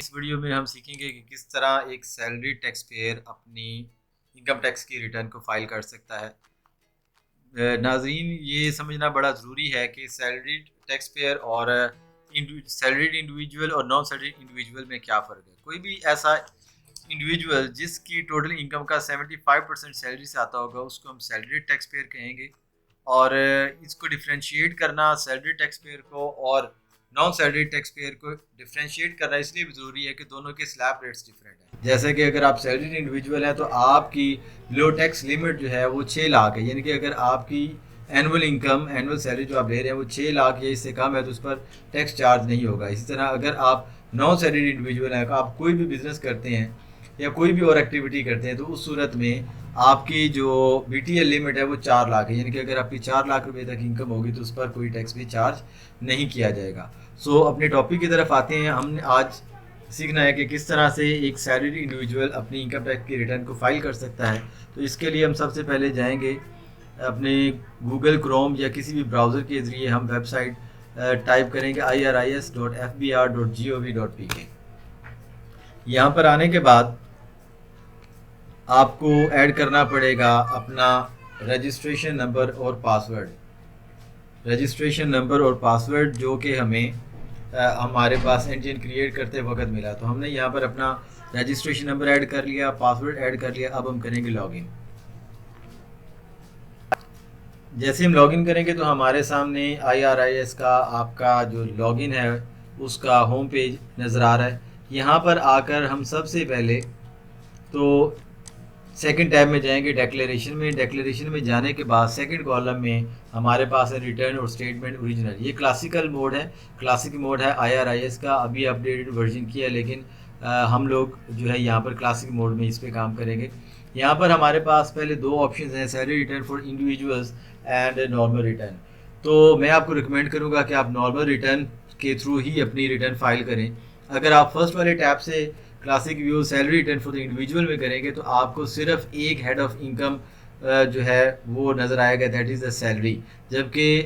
इस वीडियो में हम सीखेंगे कि किस तरह एक सैलरी टैक्स पेयर अपनी इनकम टैक्स की रिटर्न को फाइल कर सकता है। नाजरीन, ये समझना बड़ा ज़रूरी है कि सैलरी टैक्स पेयर और सैलरीड इंडिविजुअल और नॉन सैलरीड इंडिविजुअल में क्या फ़र्क है। कोई भी ऐसा इंडिविजुअल जिसकी टोटल इनकम का 75% सैलरी से आता होगा उसको हम सैलरी टैक्स पेयर कहेंगे। और इसको डिफ्रेंशिएट करना सैलरी टैक्स पेयर को और नॉन सैलरी टैक्स पेयर को डिफ्रेंशिएट करना इसलिए भी ज़रूरी है कि दोनों के स्लैब रेट्स डिफरेंट हैं। जैसे कि अगर आप सैलरी इंडिविजुअल हैं तो आपकी लो टैक्स लिमिट जो है वो 6 लाख है, यानी कि अगर आपकी एनुअल सैलरी जो आप ले रहे हैं वो 6 लाख या इससे कम है तो उस पर टैक्स चार्ज नहीं होगा। इसी तरह अगर आप नॉन सैलरी इंडिविजुअल हैं, आप कोई भी बिजनेस करते हैं या कोई भी और एक्टिविटी करते हैं तो उस सूरत में आपकी जो BTL लिमिट है वो 4 लाख है, यानी कि अगर आपकी 4 लाख रुपए तक इनकम होगी तो उस पर कोई टैक्स भी चार्ज नहीं किया जाएगा। सो अपने टॉपिक की तरफ आते हैं। हमने आज सीखना है कि किस तरह से एक सैलरी इंडिविजुअल अपनी इनकम टैक्स की रिटर्न को फाइल कर सकता है। तो इसके लिए हम सबसे पहले जाएंगे अपने गूगल क्रोम या किसी भी ब्राउज़र के ज़रिए हम वेबसाइट टाइप करेंगे iris.fbr.gov.pk। यहाँ पर आने के बाद आपको ऐड करना पड़ेगा अपना रजिस्ट्रेशन नंबर और पासवर्ड जो कि हमें हमारे पास इंजन क्रिएट करते वक्त मिला। तो हमने यहाँ पर अपना रजिस्ट्रेशन नंबर ऐड कर लिया, पासवर्ड ऐड कर लिया। अब हम करेंगे लॉगिन। जैसे हम लॉगिन करेंगे तो हमारे सामने IRIS का आपका जो लॉगिन है उसका होम पेज नज़र आ रहा है। यहाँ पर आकर हम सबसे पहले तो सेकंड टैब में जाएंगे डिक्लेरेशन में जाने के बाद सेकंड कॉलम में हमारे पास है रिटर्न और स्टेटमेंट ओरिजिनल। ये क्लासिक मोड है IRIS का। अभी अपडेटेड वर्जन किया है, लेकिन हम लोग जो है यहाँ पर क्लासिक मोड में इस पे काम करेंगे। यहाँ पर हमारे पास पहले दो ऑप्शन हैं, salary return for individuals and normal return. तो मैं आपको रिकमेंड करूँगा कि आप नॉर्मल रिटर्न के थ्रू ही अपनी रिटर्न फाइल करें। अगर आप फर्स्ट वाले टैब से classic view salary return for the individual में करेंगे तो आपको सिर्फ एक हेड ऑफ इनकम जो है वो नज़र आएगा, दैट इज़ द सैलरी। जबकि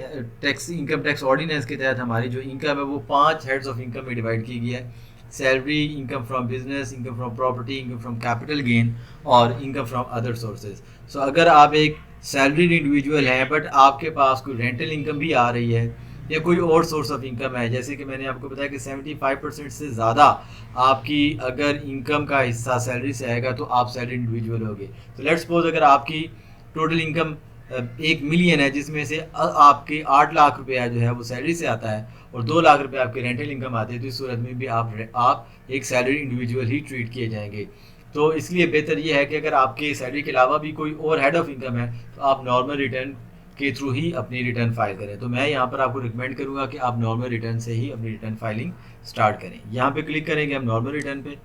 इनकम टैक्स ऑर्डिनेंस के तहत हमारी जो इनकम है वो 5 हेड्स ऑफ इनकम में डिवाइड की गई है। Salary, income from business, income from property, income from capital gain और इनकम फ्रॉम अदर सोर्सेज। सो अगर आप एक सैलरीड इंडिविजुअल हैं बट आपके पास कोई रेंटल इनकम भी आ रही है या कोई और सोर्स ऑफ इनकम है, जैसे कि मैंने आपको बताया कि 75% से ज़्यादा आपकी अगर इनकम का हिस्सा सैलरी से आएगा तो आप सैलरी इंडिविजुअल होगे। तो लेट्स सपोज अगर आपकी टोटल इनकम 1 मिलियन है, जिसमें से आपके 8 लाख रुपया जो है वो सैलरी से आता है और 2 लाख रुपये आपके रेंटल इनकम आती है, तो इस सूरत में भी आप एक सैलरी इंडिविजुअल ही ट्रीट किए जाएंगे। तो इसलिए बेहतर ये है कि अगर आपके सैलरी के अलावा भी कोई और हेड ऑफ इनकम है तो आप नॉर्मल रिटर्न के थ्रू ही अपनी रिटर्न फाइल करें। तो मैं यहाँ पर आपको रिकमेंड करूँगा कि आप नॉर्मल रिटर्न से ही अपनी रिटर्न फाइलिंग स्टार्ट करें। यहाँ पे क्लिक करेंगे हम नॉर्मल रिटर्न पे।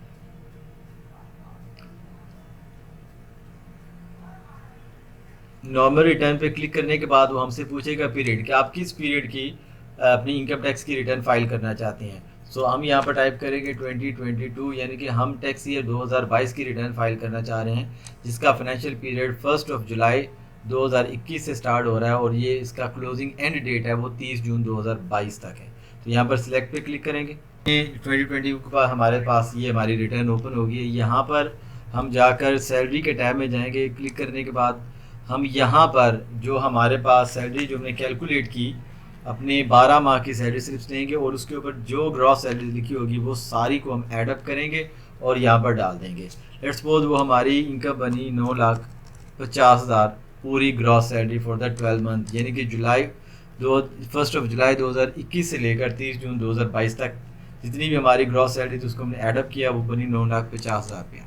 नॉर्मल रिटर्न पे क्लिक करने के बाद वो हमसे पूछेगा पीरियड, कि आप किस पीरियड की अपनी इनकम टैक्स की रिटर्न फाइल करना चाहते हैं। सो हम यहाँ पर टाइप करेंगे 2022, यानी कि हम टैक्स ईयर 2022 की रिटर्न फाइल करना चाह रहे हैं, जिसका फाइनेंशियल पीरियड 1 जुलाई 2021 से स्टार्ट हो रहा है और ये इसका क्लोजिंग एंड डेट है वो 30 जून 2022 तक है। तो यहाँ पर सिलेक्ट पे क्लिक करेंगे। 2020 के बाद हमारे पास ये हमारी रिटर्न ओपन होगी। यहाँ पर हम जाकर सैलरी के टैब में जाएंगे। क्लिक करने के बाद हम यहाँ पर जो हमारे पास सैलरी जो हमने कैलकुलेट की अपने 12 माह की सैलरी स्लिप्स लेंगे और उसके ऊपर जो ग्रॉस सैलरी लिखी होगी वो सारी को हम एडअप करेंगे और यहाँ पर डाल देंगे। लेट्स सपोज वो हमारी इनकम बनी 9,50,000 पूरी gross salary for the 12 month, यानी कि 1 जुलाई 2021 से लेकर 30 जून 2022 तक जितनी भी हमारी ग्रॉस सैलरी थी उसको हमने एडअप किया, वो बनी 9,50,000 रुपया।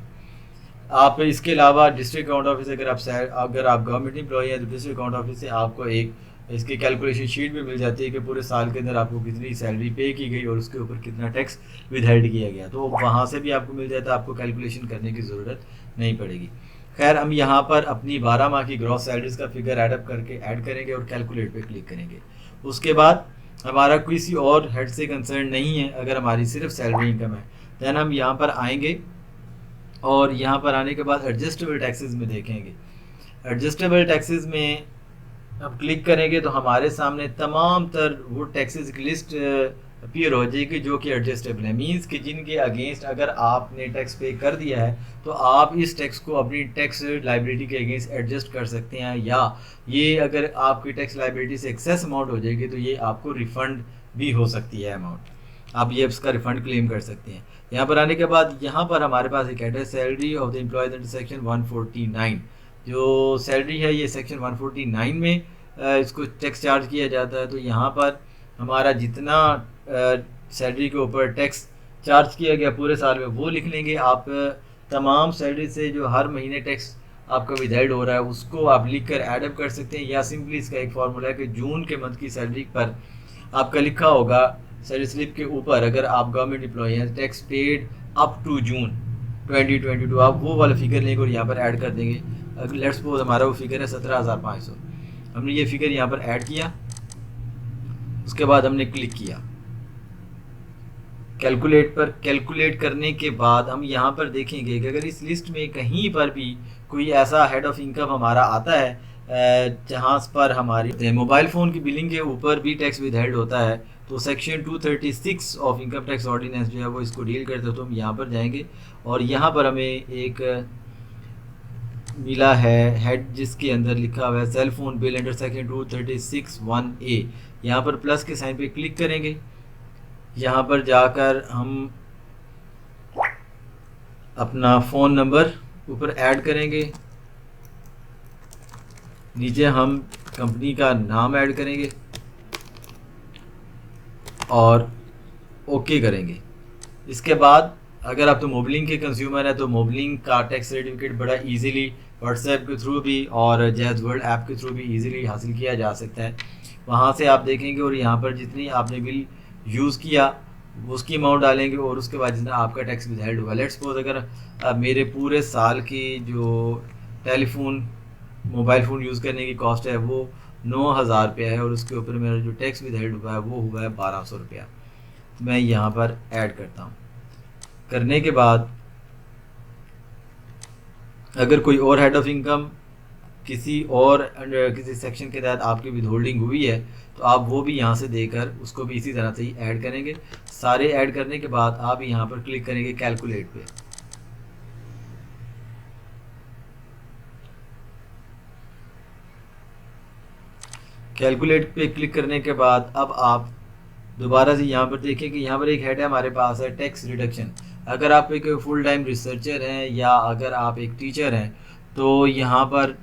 आप इसके अलावा डिस्ट्रिक्ट अकाउंट ऑफिस अगर आप गवर्नमेंट एम्प्लॉई हैं तो डिस्ट्रिक्ट अकाउंट ऑफिस से आपको एक इसकी कैलकुलेशन शीट भी मिल जाती है कि पूरे साल के अंदर आपको कितनी सैलरी पे की गई और उसके ऊपर कितना टैक्स विदहेल्ड किया गया, तो वहाँ से भी आपको मिल जाता है, आपको कैलकुलेशन करने की ज़रूरत नहीं पड़ेगी। खैर, हम यहाँ पर अपनी 12 माह की ग्रॉस सैलरीज का फिगर एडअप करके ऐड करेंगे और कैलकुलेट पे क्लिक करेंगे। उसके बाद हमारा किसी और हेड से कंसर्न नहीं है, अगर हमारी सिर्फ सैलरी इनकम है दैन हम यहाँ पर आएंगे और यहाँ पर आने के बाद एडजस्टेबल टैक्सेस में देखेंगे। एडजस्टेबल टैक्सेस में हम क्लिक करेंगे तो हमारे सामने तमाम तर वो टैक्सेस की लिस्ट अपीयर हो जाएगी, जो कि एडजस्टेबल है। मीन्स कि जिनके अगेंस्ट अगर आपने टैक्स पे कर दिया है तो आप इस टैक्स को अपनी टैक्स लाइबिलिटी के अगेंस्ट एडजस्ट कर सकते हैं, या ये अगर आपकी टैक्स लाइबिलिटी से एक्सेस अमाउंट हो जाएगी तो ये आपको रिफ़ंड भी हो सकती है अमाउंट, आप ये उसका रिफ़ंड क्लेम कर सकते हैं। यहाँ पर आने के बाद यहाँ पर हमारे पास एक हेड है, salary of the employees under section 149। जो सैलरी है ये सेक्शन 149 में इसको टैक्स चार्ज किया जाता है। तो यहाँ पर हमारा जितना सैलरी के ऊपर टैक्स चार्ज किया गया पूरे साल में वो लिख लेंगे आप। तमाम सैलरी से जो हर महीने टैक्स आपका विदाइड हो रहा है उसको आप लिख कर एडअप कर सकते हैं, या सिंपली इसका एक फार्मूला है कि जून के मंथ की सैलरी पर आपका लिखा होगा सैलरी स्लिप के ऊपर, अगर आप गवर्नमेंट एम्प्लॉई हैं, tax paid up to June 2022, आप वो वाला फिगर लेंगे और यहाँ पर ऐड कर देंगे। अगर लेट्स सपोज हमारा वो फिगर है 17,500, हमने ये फिगर यहाँ पर ऐड किया, उसके बाद हमने क्लिक किया कैलकुलेट पर। कैलकुलेट करने के बाद हम यहाँ पर देखेंगे कि अगर इस लिस्ट में कहीं पर भी कोई ऐसा हेड ऑफ इनकम हमारा आता है जहाँ पर हमारी मोबाइल फ़ोन की बिलिंग के ऊपर भी टैक्स विदहेल्ड होता है, तो section 236 of income tax ordinance जो है वो इसको डील करते हैं। तो हम यहाँ पर जाएंगे और यहाँ पर हमें एक मिला है हेड जिसके अंदर लिखा हुआ है cell phone bill under section 236(1)(a। यहाँ पर प्लस के साइन पे क्लिक करेंगे, यहाँ पर जाकर हम अपना फ़ोन नंबर ऊपर ऐड करेंगे, नीचे हम कंपनी का नाम ऐड करेंगे और ओके करेंगे। इसके बाद अगर आप तो मोबलिंग के कंज्यूमर हैं तो मोबलिंग का टैक्स सर्टिफिकेट बड़ा इजीली व्हाट्सएप के थ्रू भी और जैज़ वर्ल्ड ऐप के थ्रू भी इजीली हासिल किया जा सकता है। वहाँ से आप देखेंगे और यहाँ पर जितनी आपने बिल यूज़ किया उसकी अमाउंट डालेंगे और उसके बाद जितना आपका टैक्स विदहेल्ड हुआ। लेट्स सपोज अगर मेरे पूरे साल की जो टेलीफोन मोबाइल फ़ोन यूज़ करने की कॉस्ट है वो 9,000 रुपया है और उसके ऊपर मेरा जो टैक्स विदहेल्ड हुआ है वो हुआ है 1,200 रुपया। मैं यहाँ पर ऐड करता हूँ। करने के बाद अगर कोई और हेड ऑफ इनकम किसी और किसी सेक्शन के तहत आपकी विदहोल्डिंग हुई है तो आप वो भी यहाँ से देकर उसको भी इसी तरह से ही ऐड करेंगे। सारे ऐड करने के बाद आप यहाँ पर क्लिक करेंगे कैलकुलेट पे। कैलकुलेट पे क्लिक करने के बाद अब आप दोबारा से यहाँ पर देखें कि यहाँ पर एक हेड है हमारे पास है टैक्स रिडक्शन। अगर आप एक फुल टाइम रिसर्चर हैं या अगर आप एक टीचर हैं तो यहाँ पर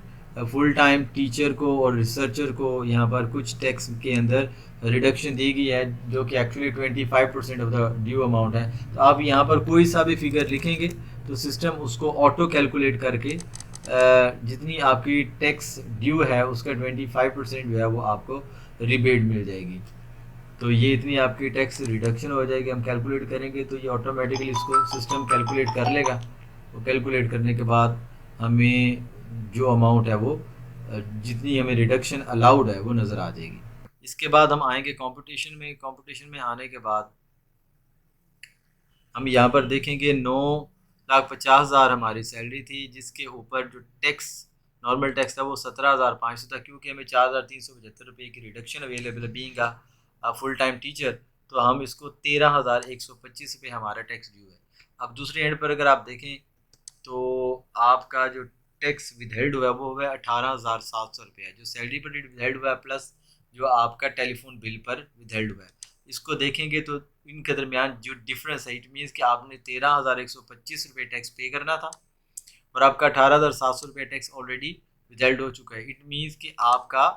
फुल टाइम टीचर को और रिसर्चर को यहाँ पर कुछ टैक्स के अंदर रिडक्शन दी गई है जो कि actually 25% of the due amount है। तो आप यहाँ पर कोई सा भी फिगर लिखेंगे तो सिस्टम उसको ऑटो कैलकुलेट करके जितनी आपकी टैक्स ड्यू है उसका 25% जो है वो आपको रिबेट मिल जाएगी। तो ये इतनी आपकी टैक्स रिडक्शन हो जाएगी। हम कैलकुलेट करेंगे तो ये ऑटोमेटिकली इसको सिस्टम कैलकुलेट कर लेगा। वो कैलकुलेट करने के बाद हमें जो अमाउंट है वो जितनी हमें रिडक्शन अलाउड है वो नज़र आ जाएगी। इसके बाद हम आएंगे कंपटीशन में। कंपटीशन में आने के बाद हम यहाँ पर देखेंगे 9,50,000 हमारी सैलरी थी जिसके ऊपर जो टैक्स नॉर्मल टैक्स था वो 17,500 था। क्योंकि हमें 4,375 रुपये की रिडक्शन अवेलेबल है बीइंग फुल टाइम टीचर, तो हम इसको 13,125 रुपये हमारा टैक्स ड्यू है। अब दूसरे एंड पर अगर आप देखें तो आपका जो टैक्स विदहेल्ड हुआ है वो हुआ है 18,700 रुपया, जो सैलरी पर विदहेल्ड हुआ है प्लस जो आपका टेलीफोन बिल पर विदहेल्ड हुआ है। इसको देखेंगे तो इनके दरमियान जो डिफरेंस है इट मीन्स कि आपने 13,125 रुपये टैक्स पे करना था और आपका 18,700 रुपये टैक्स ऑलरेडी विदहेल्ड हो चुका है। इट मीन्स कि आपका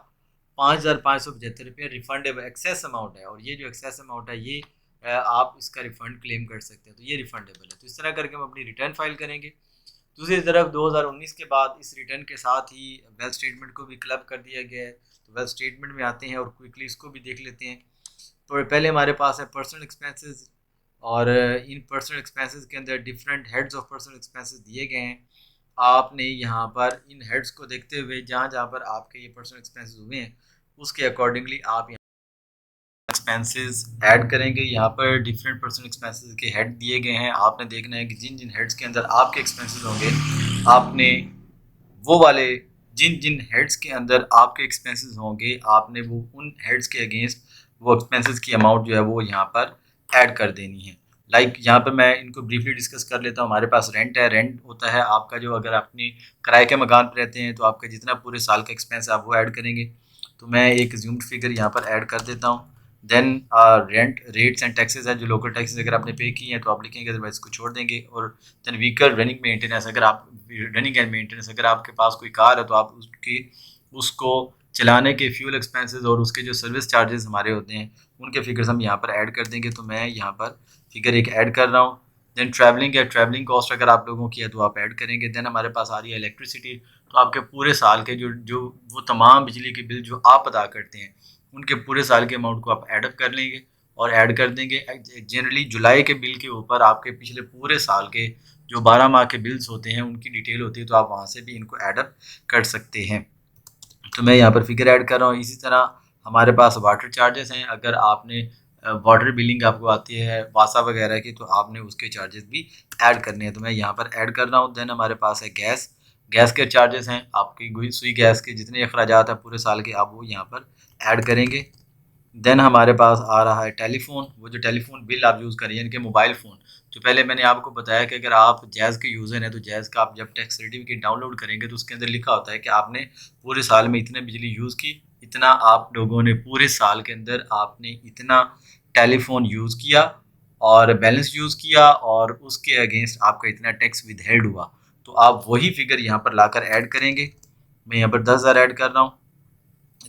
5,575 रुपये रिफंडेबल एक्सेस अमाउंट है और ये जो एक्सेस अमाउंट है ये आप इसका रिफ़ंड क्लेम कर सकते हैं, तो ये रिफंडेबल है। तो इस तरह करके हम अपनी रिटर्न फाइल करेंगे। दूसरी तरफ 2019 के बाद इस रिटर्न के साथ ही वेल्थ स्टेटमेंट को भी क्लब कर दिया गया है। तो वेल्थ स्टेटमेंट में आते हैं और क्विकली इसको भी देख लेते हैं। तो पहले हमारे पास है पर्सनल एक्सपेंसेस और इन पर्सनल एक्सपेंसेस के अंदर different heads of personal expenses दिए गए हैं। आपने यहाँ पर इन हेड्स को देखते हुए जहाँ जहाँ पर आपके ये पर्सनल एक्सपेंसेस हुए हैं उसके अकॉर्डिंगली आप एक्सपेंसेस ऐड करेंगे। यहाँ पर डिफरेंट पर्सनल एक्सपेंसेस के हेड दिए गए हैं। आपने देखना है कि जिन जिन हेड्स के अंदर आपके एक्सपेंसेस होंगे आपने वो वाले जिन जिन हेड्स के अंदर आपके एक्सपेंसेस होंगे आपने वो उन हेड्स के अगेंस्ट वो एक्सपेंसेस की अमाउंट जो है वो यहाँ पर ऐड कर देनी है। लाइक यहाँ पर मैं इनको ब्रीफली डिस्कस कर लेता हूँ। हमारे पास रेंट है। रेंट होता है आपका जो, अगर अपनी किराए के मकान पर रहते हैं तो आपका जितना पूरे साल का एक्सपेंस है आप वो ऐड करेंगे। तो मैं एक अज्यूम्ड फिगर यहाँ पर ऐड कर देता हूँ। Then rent rates and taxes है, जो लोकल टैक्सेस अगर आपने पे किए हैं तो आप लिखेंगे, अदरवाइज इसको छोड़ देंगे। और देन व्हीकल रनिंग मेंटेनेंस, अगर आप रनिंग एंड मेंटेनेंस, अगर आपके पास कोई कार है तो आप उसको चलाने के फ्यूल एक्सपेंसेस और उसके जो सर्विस चार्जेस हमारे होते हैं उनके फिगर्स हम यहाँ पर ऐड कर देंगे। तो मैं यहाँ पर फिगर एक ऐड कर रहा हूँ। देन ट्रैवलिंग है, ट्रैवलिंग कॉस्ट अगर आप लोगों की है तो आप ऐड करेंगे। देन हमारे पास आ रही है इलेक्ट्रिसिटी। तो आपके पूरे साल के जो जो वो तमाम बिजली के बिल जो आप अदा करते हैं उनके पूरे साल के अमाउंट को आप एडअप कर लेंगे और ऐड कर देंगे। जनरली जुलाई के बिल के ऊपर आपके पिछले पूरे साल के जो 12 माह के बिल्स होते हैं उनकी डिटेल होती है, तो आप वहाँ से भी इनको ऐडअप कर सकते हैं। तो मैं यहाँ पर फिगर ऐड कर रहा हूँ। इसी तरह हमारे पास वाटर चार्जेस हैं। अगर आपने वाटर बिलिंग आपको आती है वासा वगैरह की, तो आपने उसके चार्जेस भी ऐड करने हैं, तो मैं यहाँ पर ऐड कर रहा हूँ। देन हमारे पास है गैस। गैस के चार्जेस हैं, आपकी सुई गैस के जितने अखराजात हैं पूरे साल के, आप वो यहाँ पर ऐड करेंगे। देन हमारे पास आ रहा है टेलीफोन। वो जो टेलीफोन बिल आप यूज़ करें, यानी कि मोबाइल फ़ोन। तो पहले मैंने आपको बताया कि अगर आप जैज़ के यूज़र हैं तो जैज़ का आप जब टैक्स सर्टिफिकेट डाउनलोड करेंगे तो उसके अंदर लिखा होता है कि आपने पूरे साल में इतने बिजली यूज़ की, इतना आप लोगों ने पूरे साल के अंदर आपने इतना टेलीफोन यूज़ किया और बैलेंस यूज़ किया और उसके अगेंस्ट आपका इतना टैक्स विदहेल्ड हुआ। तो आप वही फिगर यहाँ पर लाकर ऐड करेंगे। मैं यहाँ पर 10,000 ऐड कर रहा हूँ।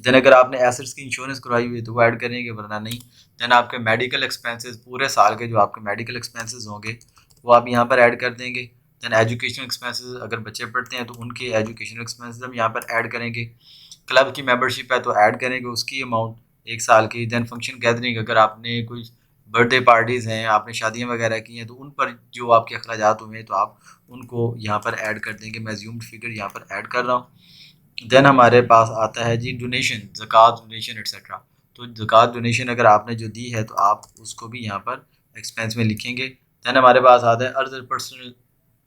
देन अगर आपने एसेट्स की इंश्योरेंस करवाई हुई है तो वो ऐड करेंगे, वरना नहीं। देन आपके मेडिकल एक्सपेंसेस, पूरे साल के जो आपके मेडिकल एक्सपेंसेस होंगे वो आप यहाँ पर ऐड कर देंगे। देन एजुकेशन एक्सपेंसेस, अगर बच्चे पढ़ते हैं तो उनके एजुकेशन एक्सपेंसेस हम यहाँ पर ऐड करेंगे। क्लब की मेंबरशिप है तो ऐड करेंगे उसकी अमाउंट एक साल की। देन फंक्शन गैदरिंग, अगर आपने कोई बर्थडे पार्टीज़ हैं, आपने शादियाँ वगैरह की हैं तो उन पर जो आपके अखराजात हुए हैं तो आप उनको यहाँ पर ऐड कर देंगे। मैं अज्यूम्ड फिगर यहाँ पर ऐड कर रहा हूँ। देन हमारे पास आता है जी डोनेशन, ज़कात, डोनेशन एक्सेट्रा। तो ज़कात डोनेशन अगर आपने जो दी है तो आप उसको भी यहाँ पर एक्सपेंस में लिखेंगे। देन हमारे पास आता है other personal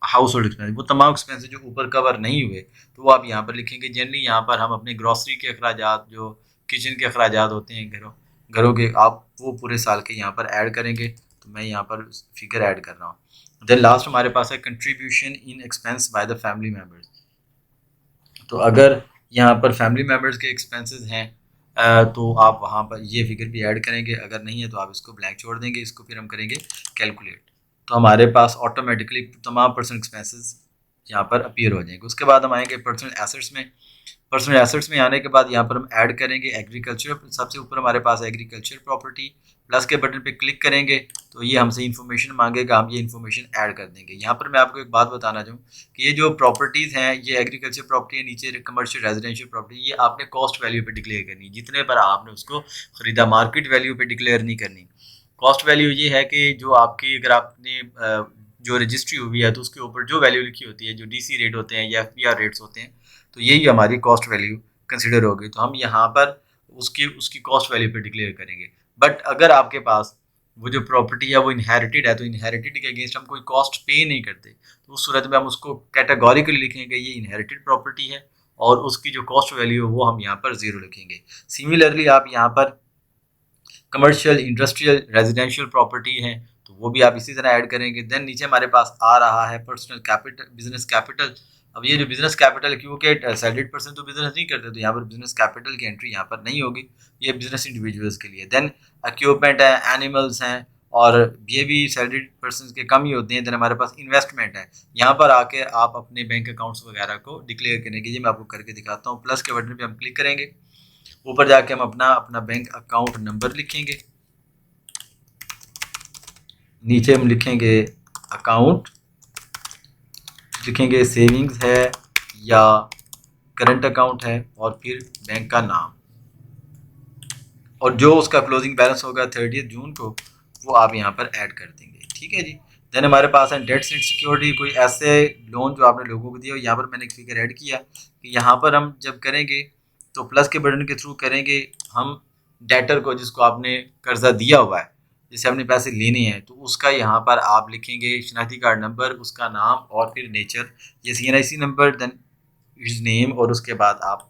house hold expense, वो तमाम एक्सपेंसेस जो ऊपर कवर नहीं हुए तो वो आप यहाँ पर लिखेंगे। जनरली यहाँ पर हम अपने ग्रॉसरी के अखराजात, जो किचन के अखराजात होते हैं घरों घरों के, आप वो पूरे साल के यहाँ पर ऐड करेंगे। तो मैं यहाँ पर फिगर ऐड कर रहा हूँ। देन लास्ट हमारे पास है contribution in expense by the family members. तो अगर यहाँ पर फैमिली मेम्बर्स के एक्सपेंसेस हैं तो आप वहाँ पर ये फिगर भी ऐड करेंगे। अगर नहीं है तो आप इसको ब्लैंक छोड़ देंगे। इसको फिर हम करेंगे कैलकुलेट। तो हमारे पास ऑटोमेटिकली तमाम पर्सनल एक्सपेंसेस यहाँ पर अपीयर हो जाएंगे। उसके बाद हम आएंगे पर्सनल एसेट्स में। पर्सनल एसेट्स में आने के बाद यहाँ पर हम ऐड करेंगे एग्रीकल्चर। सबसे ऊपर हमारे पास एग्रीकल्चर प्रॉपर्टी, प्लस के बटन पे क्लिक करेंगे तो ये हमसे इन्फॉर्मेशन मांगेगा, हम ये इन्फॉर्मेशन ऐड कर देंगे। यहाँ पर मैं आपको एक बात बताना चाहूँ कि ये जो प्रॉपर्टीज़ हैं, ये एग्रीकल्चर प्रॉपर्टी है, नीचे कमर्शियल रेजिडेंशियल प्रॉपर्टी, ये आपने कॉस्ट वैल्यू पे डिक्लेयर करनी, जितने पर आपने उसको ख़रीदा, मार्केट वैल्यू पे डिक्लेयर नहीं करनी। कॉस्ट वैल्यू ये है कि जो आपकी, अगर आपने जो रजिस्ट्री हुई है तो उसके ऊपर जो वैल्यू लिखी होती है, जो डीसी रेट होते हैं या एफपीआर रेट्स होते हैं, तो यही हमारी कॉस्ट वैल्यू कंसिडर होगी। तो हम यहाँ पर उसकी उसकी कॉस्ट वैल्यू पे डिक्लेयर करेंगे। बट अगर आपके पास वो जो प्रॉपर्टी है वो इनहेरिटेड है तो इनहेरिटेड के अगेंस्ट हम कोई कॉस्ट पे नहीं करते, तो उस सूरत में हम उसको कैटेगोरिकली लिखेंगे ये इनहेरिटेड प्रॉपर्टी है और उसकी जो कॉस्ट वैल्यू है वो हम यहाँ पर 0 लिखेंगे। सिमिलरली आप यहाँ पर कमर्शियल, इंडस्ट्रियल, रेजिडेंशियल प्रॉपर्टी है तो वो भी आप इसी तरह ऐड करेंगे। देन नीचे हमारे पास आ रहा है पर्सनल कैपिटल, बिजनेस कैपिटल। अब ये जो बिजनेस कैपिटल, क्योंकि सैलरीड पर्सन तो बिजनेस नहीं करते तो यहाँ पर बिजनेस कैपिटल की एंट्री यहाँ पर नहीं होगी, ये बिजनेस इंडिविजुअल्स के लिए। देन इक्विपमेंट है, एनिमल्स हैं और ये भी सैलरीड पर्सन के कम ही होते हैं। देन हमारे पास इन्वेस्टमेंट है, यहाँ पर आके आप अपने बैंक अकाउंट्स वगैरह को डिक्लेयर करेंगे। ये मैं आपको करके दिखाता हूँ। प्लस के बटन पे हम क्लिक करेंगे, ऊपर जाके हम अपना अपना बैंक अकाउंट नंबर लिखेंगे, नीचे हम लिखेंगे अकाउंट, लिखेंगे सेविंग्स है या करंट अकाउंट है और फिर बैंक का नाम, और जो उसका क्लोजिंग बैलेंस होगा 30 जून को वो आप यहाँ पर ऐड कर देंगे। ठीक है जी। देन हमारे पास है डेट्स एंड सिक्योरिटी, कोई ऐसे लोन जो आपने लोगों को दिया हो, यहाँ पर मैंने एक फिगर ऐड किया कि यहाँ पर हम जब करेंगे तो प्लस के बटन के थ्रू करेंगे। हम डेटर को, जिसको आपने कर्जा दिया हुआ है, जिसे हमने पैसे लेने हैं, तो उसका यहाँ पर आप लिखेंगे शनाख्ती कार्ड नंबर, उसका नाम और फिर नेचर, ये CNIC number, then his name, और उसके बाद आप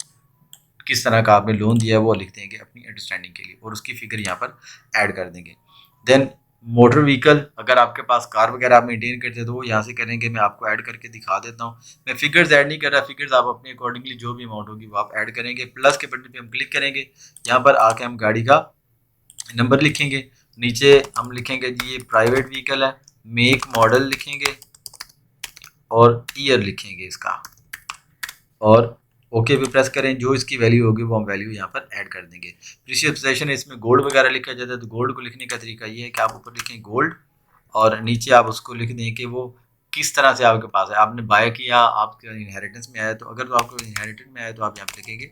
किस तरह का आपने लोन दिया है वो लिख देंगे अपनी अंडरस्टैंडिंग के लिए और उसकी फिगर यहाँ पर ऐड कर देंगे। देन मोटर व्हीकल, अगर आपके पास कार वगैरह आप मेंटेन करते हैं तो वो यहाँ से करेंगे। मैं आपको ऐड करके दिखा देता हूँ। मैं फिगर्स ऐड नहीं कर रहा, फिगर्स आप अपने अकॉर्डिंगली जो भी अमाउंट होगी वो आप ऐड करेंगे। प्लस के बटन पे हम क्लिक करेंगे, यहाँ पर आके हम गाड़ी का नंबर लिखेंगे, नीचे हम लिखेंगे जी ये प्राइवेट व्हीकल है, मेक मॉडल लिखेंगे और ईयर लिखेंगे इसका, और ओके पे प्रेस करें। जो इसकी वैल्यू होगी वो हम वैल्यू यहाँ पर ऐड कर देंगे। प्रीशियस पोजेशन है, इसमें गोल्ड वगैरह लिखा जाता है, तो गोल्ड को लिखने का तरीका ये है कि आप ऊपर लिखें गोल्ड और नीचे आप उसको लिख दें कि वो किस तरह से आपके पास है, आपने बाय किया, आपके इनहेरिटेंस में आया, तो अगर तो आपको इनहेरिटेड में आया तो आप यहाँ पे लिखेंगे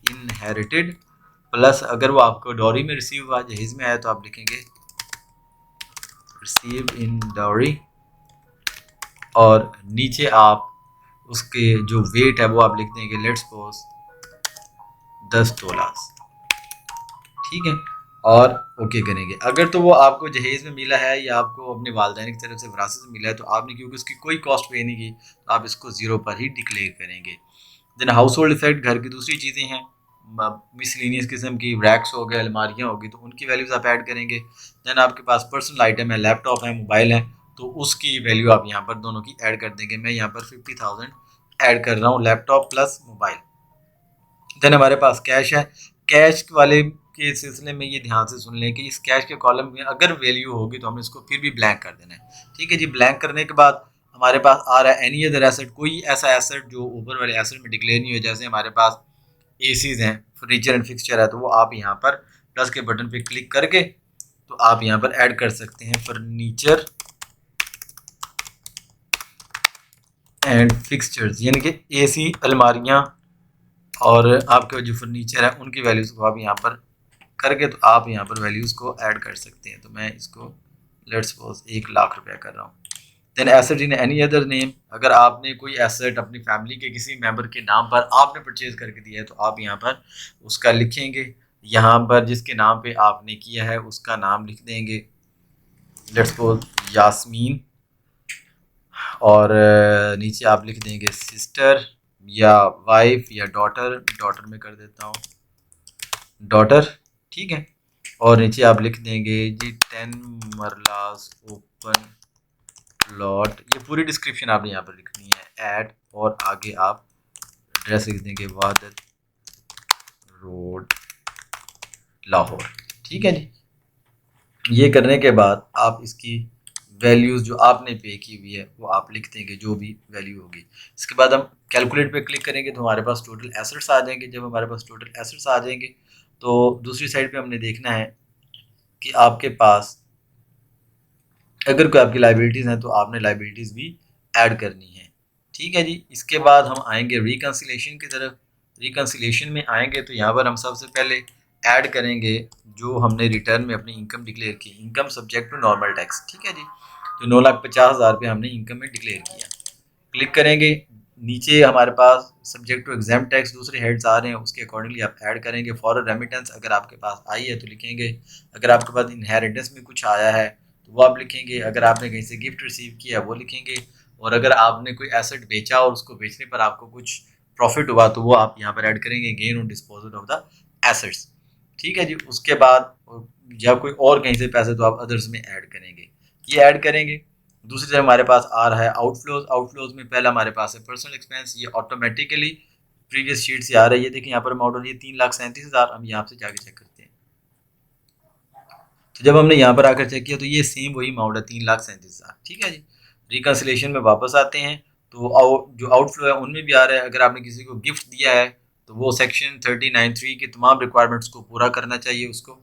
इनहेरिटेड, प्लस अगर वो आपको डॉरी में रिसीव हुआ, जहेज में आया, तो आप लिखेंगे रिसीव इन डॉरी, और नीचे आप उसके जो वेट है वो आप लिख देंगे लेट्स सपोज 10 तोला, ठीक है, और ओके करेंगे। अगर तो वो आपको जहेज में मिला है या आपको अपने वालिदैन की तरफ से विरासत में मिला है तो आपने, क्योंकि उसकी कोई कॉस्ट पे नहीं की, तो आप इसको ज़ीरो पर ही डिक्लेयर करेंगे। देन हाउस होल्ड इफेक्ट, घर की दूसरी चीज़ें हैं, मिसलिनियस किस्म की रैक्स हो गए, अलमारियाँ होगी, तो उनकी वैल्यूज़ आप ऐड करेंगे। देन आपके पास पर्सनल आइटम है, लैपटॉप है, मोबाइल है, तो उसकी वैल्यू आप यहाँ पर दोनों की ऐड कर देंगे। मैं यहाँ पर 50,000 ऐड कर रहा हूँ, लैपटॉप प्लस मोबाइल। देन हमारे पास कैश है, कैश वाले के सिलसिले में ये ध्यान से सुन लें कि इस कैश के कॉलम में अगर वैल्यू होगी तो हमने इसको फिर भी ब्लैंक कर देना है, ठीक है जी। ब्लैंक करने के बाद हमारे पास आ रहा है एनी अदर एसेट, कोई ऐसा एसेट जो ऊपर वाले एसेट में डिक्लेयर नहीं हो, जैसे हमारे पास एसीज हैं, फर्नीचर एंड फिक्सचर है, तो वो आप यहाँ पर प्लस के बटन पे क्लिक करके तो आप यहाँ पर ऐड कर सकते हैं फर्नीचर एंड फिक्सचर्स, यानी कि एसी, अलमारियाँ और आपके जो फर्नीचर है उनकी वैल्यूज़ को आप यहाँ पर करके तो आप यहाँ पर वैल्यूज़ को ऐड कर सकते हैं। तो मैं इसको लेट्स सपोज 1,00,000 रुपया कर रहा हूँ। Then asset in any other name, अगर आपने कोई एसेट अपनी फैमिली के किसी मेंबर के नाम पर आपने परचेज करके दिया है तो आप यहाँ पर उसका लिखेंगे, यहाँ पर जिसके नाम पे आपने किया है उसका नाम लिख देंगे, लेट्स सपोज यास्मीन, और नीचे आप लिख देंगे सिस्टर या वाइफ या डॉटर, डॉटर में कर देता हूँ डॉटर, ठीक है, और नीचे आप लिख देंगे जी 10 मरलास ओपन प्लॉट, ये पूरी डिस्क्रिप्शन आपने यहाँ पर लिखनी है ऐड, और आगे आप एड्रेस लिख देंगे वादत रोड लाहौर, ठीक है जी। ये करने के बाद आप इसकी वैल्यूज़ जो आपने पे की हुई है वो आप लिख देंगे, जो भी वैल्यू होगी। इसके बाद हम कैलकुलेट पे क्लिक करेंगे तो हमारे पास टोटल एसेट्स आ जाएंगे। जब हमारे पास टोटल एसेट्स आ जाएंगे तो दूसरी साइड पे हमने देखना है कि आपके पास अगर कोई आपकी लाइबिलिटीज़ हैं तो आपने लाइबिलिटीज़ भी ऐड करनी है, ठीक है जी। इसके बाद हम आएंगे रिकन्सिलेशन की तरफ। रिकन्सिलेशन में आएंगे तो यहाँ पर हम सबसे पहले ऐड करेंगे जो हमने रिटर्न में अपनी इनकम डिक्लेयर की, income subject to normal tax, ठीक है जी। तो 9,50,000 रुपये हमने इनकम में डिक्लेयर किया। क्लिक करेंगे, नीचे हमारे पास सब्जेक्ट टू एग्जाम टैक्स दूसरे हेड्स आ रहे हैं, उसके अकॉर्डिंगली आप ऐड करेंगे। फॉरेन रेमिटेंस अगर आपके पास आई है तो लिखेंगे, अगर आपके पास इनहेरिटेंस में कुछ आया है तो वो आप लिखेंगे, अगर आपने कहीं से गिफ्ट रिसीव किया वो लिखेंगे, और अगर आपने कोई एसेट बेचा और उसको बेचने पर आपको कुछ प्रॉफिट हुआ तो वो आप यहाँ पर ऐड करेंगे, gain on disposal of the assets, ठीक है जी। उसके बाद या कोई और कहीं से पैसे तो आप अदर्स में ऐड करेंगे, ये ऐड करेंगे। दूसरी तरफ हमारे पास आ रहा है आउटफ्लोज। आउटफ्लोज में पहला हमारे पास है पर्सनल एक्सपेंस, ये ऑटोमेटिकली प्रीवियस शीट से आ रहा है। ये देखिए यहाँ पर अमाउंट हो रही है 3,37,000। हम यहाँ से जाके चेक करते हैं, तो जब हमने यहाँ पर आकर चेक किया तो ये सेम वही अमाउंट है 3,37,000, ठीक है जी। रिकन्सिलेशन में वापस आते हैं तो जो आउटफ्लो है उनमें भी आ रहा है, अगर आपने किसी को गिफ्ट दिया है तो वो सेक्शन 39(3) की तमाम रिक्वायरमेंट्स को पूरा करना चाहिए उसको,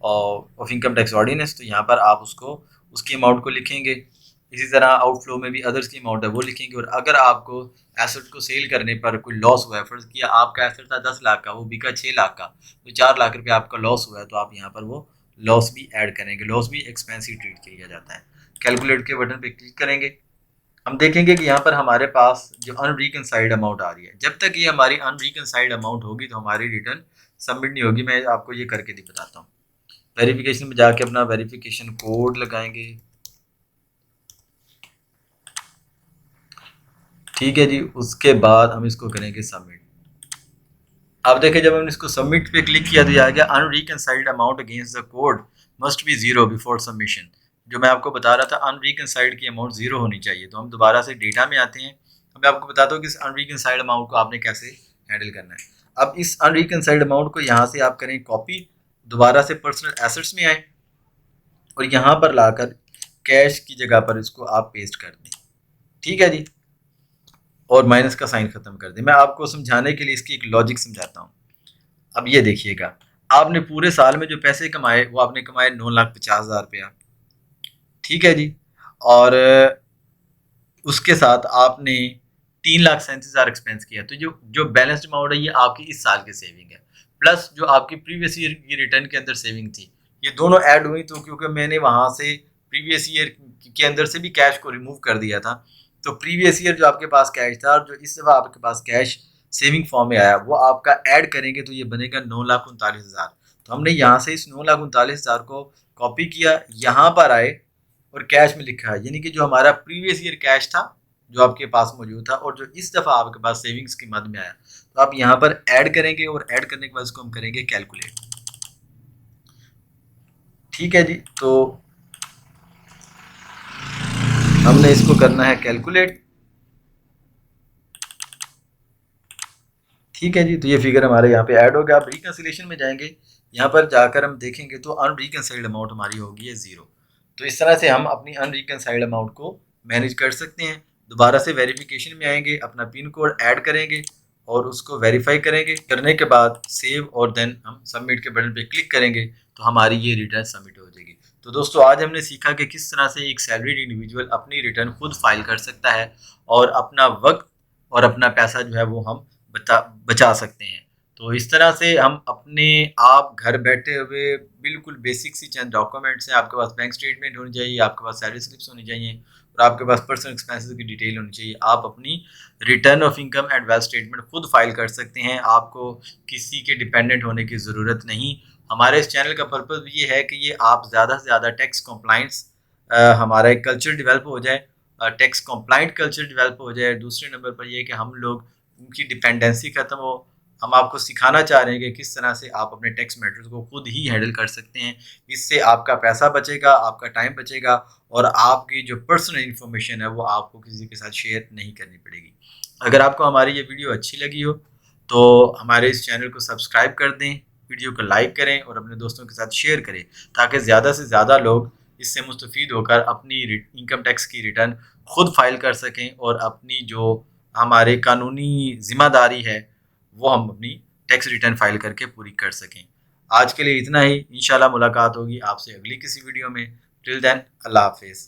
और ऑफ इनकम टैक्स ऑर्डिनेंस, तो यहाँ पर आप उसको उसकी अमाउंट को लिखेंगे। इसी तरह आउटफ्लो में भी अदर्स की अमाउंट है वो लिखेंगे, और अगर आपको एसेट को सेल करने पर कोई लॉस हुआ है, फर्ज किया आपका एसेट था 10 लाख का, वो बिका 6 लाख का, तो 4 लाख रुपये आपका लॉस हुआ है, तो आप यहाँ पर वो लॉस भी ऐड करेंगे। लॉस भी एक्सपेंस ही ट्रीट किया जाता है। कैलकुलेट के बटन पे क्लिक करेंगे, हम देखेंगे कि यहाँ पर हमारे पास जो अनरिकनसाइल्ड अमाउंट आ रही है, जब तक ये हमारी अनरिकनसाइल्ड अमाउंट होगी तो हमारी रिटर्न सबमिट नहीं होगी। मैं आपको ये करके भी बताता हूँ। वेरिफिकेशन में जाके अपना वेरिफिकेशन कोड लगाएंगे, ठीक है जी। उसके बाद हम इसको करेंगे सबमिट। अब देखें जब हमने इसको सबमिट पे क्लिक किया तो आ गया unreconciled amount against the code must be 0 before submission, जो मैं आपको बता रहा था अनरिकनसाइल्ड की अमाउंट 0 होनी चाहिए। तो हम दोबारा से डेटा में आते हैं। अब मैं आपको बताता हूँ कि इस अनरिकनसाइल्ड अमाउंट को आपने कैसे हैंडल करना है। अब इस अनरिकनसाइल्ड अमाउंट को यहाँ से आप करें कॉपी, दोबारा से पर्सनल एसेट्स में आए और यहाँ पर लाकर कैश की जगह पर इसको आप पेस्ट कर दें। ठीक है जी, और माइनस का साइन खत्म कर दें। मैं आपको समझाने के लिए इसकी एक लॉजिक समझाता हूँ। अब ये देखिएगा, आपने पूरे साल में जो पैसे कमाए वो आपने कमाए 9,50,000 रुपया। ठीक है जी, और उसके साथ आपने 3,37,000 एक्सपेंस किया। तो जो जो बैलेंस्ड अमाउंट है ये आपकी इस साल की सेविंग है, प्लस जो आपकी प्रीवियस ईयर की रिटर्न के अंदर सेविंग थी, ये दोनों ऐड हुई। तो क्योंकि मैंने वहाँ से प्रीवियस ईयर के अंदर से भी कैश को रिमूव कर दिया था, तो प्रीवियस ईयर जो आपके पास कैश था और जो इस दफ़ा आपके पास कैश सेविंग फॉर्म में आया वो आपका ऐड करेंगे तो ये बनेगा 9,39,000। तो हमने यहाँ से इस 9,39,000 को कॉपी किया, यहाँ पर आए और कैश में लिखा है, यानी कि जो हमारा प्रीवियस ईयर कैश था जो आपके पास मौजूद था और जो इस दफ़ा आपके पास सेविंग्स की मद में आया, तो आप यहाँ पर ऐड करेंगे और ऐड करने के बाद इसको हम करेंगे कैलकुलेट। ठीक है जी, तो हमने इसको करना है कैलकुलेट। ठीक है जी, तो ये फिगर हमारे यहाँ पे ऐड हो गया। आप रिकन्सिलेशन में जाएंगे, यहाँ पर जाकर हम देखेंगे तो अनरिकनसाइल्ड अमाउंट हमारी होगी है 0। तो इस तरह से हम अपनी अनरिकनसाइल्ड अमाउंट को मैनेज कर सकते हैं। दोबारा से वेरिफिकेशन में आएंगे, अपना पिन कोड ऐड करेंगे और उसको वेरीफाई करेंगे। करने के बाद सेव और देन हम सबमिट के बटन पे क्लिक करेंगे तो हमारी ये रिटर्न सबमिट हो जाएगी। तो दोस्तों आज हमने सीखा कि किस तरह से एक सैलरीड इंडिविजुअल अपनी रिटर्न खुद फाइल कर सकता है और अपना वक्त और अपना पैसा जो है वो हम बचा सकते हैं। तो इस तरह से हम अपने आप घर बैठे हुए बिल्कुल बेसिक सी चंद डॉक्यूमेंट्स हैं। आपके पास बैंक स्टेटमेंट होनी चाहिए, आपके पास सैलरी स्लिप्स होनी चाहिए और आपके पास पर्सनल एक्सपेंसेस की डिटेल होनी चाहिए। आप अपनी return of income and wealth statement खुद फाइल कर सकते हैं, आपको किसी के डिपेंडेंट होने की ज़रूरत नहीं। हमारे इस चैनल का पर्पज़ भी ये है कि ये आप ज़्यादा से ज़्यादा टैक्स कम्प्लाइंस हमारा एक कल्चर डेवलप हो जाए, टैक्स कम्प्लाइंट कल्चर डेवलप हो जाए। दूसरे नंबर पर यह कि हम लोग उनकी डिपेंडेंसी ख़त्म हो। हम आपको सिखाना चाह रहे हैं कि किस तरह से आप अपने टैक्स मैटर्स को खुद ही हैंडल कर सकते हैं। इससे आपका पैसा बचेगा, आपका टाइम बचेगा और आपकी जो पर्सनल इन्फॉर्मेशन है वो आपको किसी के साथ शेयर नहीं करनी पड़ेगी। अगर आपको हमारी ये वीडियो अच्छी लगी हो तो हमारे इस चैनल को सब्सक्राइब कर दें, वीडियो को लाइक करें और अपने दोस्तों के साथ शेयर करें ताकि ज़्यादा से ज़्यादा लोग इससे मुस्तफ़ीद होकर अपनी इनकम टैक्स की रिटर्न खुद फाइल कर सकें और अपनी जो हमारे कानूनी ज़िम्मेदारी है वो हम अपनी टैक्स रिटर्न फाइल करके पूरी कर सकें। आज के लिए इतना ही, इंशाल्लाह मुलाकात होगी आपसे अगली किसी वीडियो में। टिल देन अल्लाह हाफिज़।